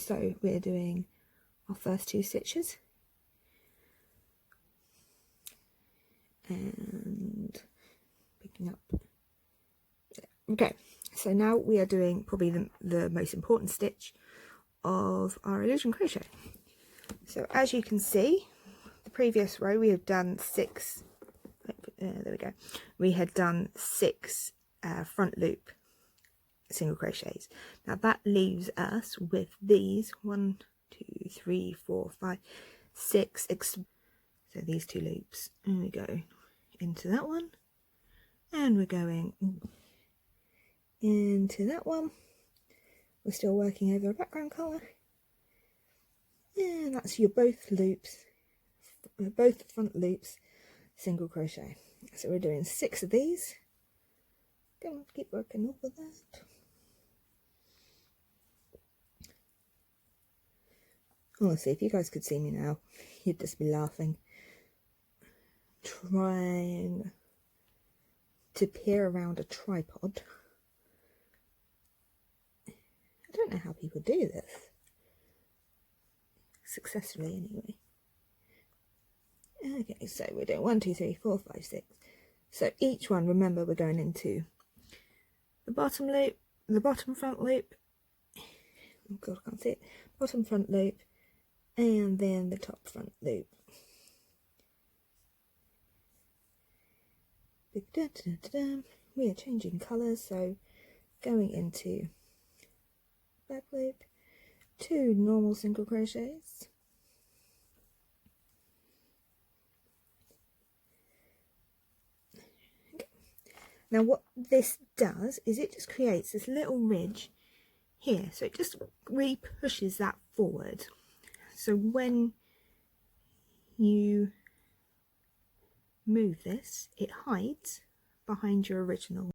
So we're doing our first 2 stitches and picking up. Okay, so now we are doing probably the most important stitch of our illusion crochet. So as you can see, the previous row we have done 6, there we go, we had done 6 front loop single crochets. Now that leaves us with these 1, 2, 3, 4, 5, 6, so these 2 loops, and we go into that one, and we're going into that one. We're still working over a background colour, and that's your both front loops single crochet. So we're doing 6 of these. Don't keep working over that. Honestly, if you guys could see me now, you'd just be laughing, trying to peer around a tripod. I don't know how people do this successfully anyway. Okay, so we're doing 1, 2, 3, 4, 5, 6. So each one, remember, we're going into the bottom loop, the bottom front loop, oh god, I can't see it, bottom front loop, and then the top front loop. We are changing colours, so going into back loop, 2 normal single crochets, okay. Now what this does is it just creates this little ridge here, so it just really pushes that forward, so when you move this, it hides behind your original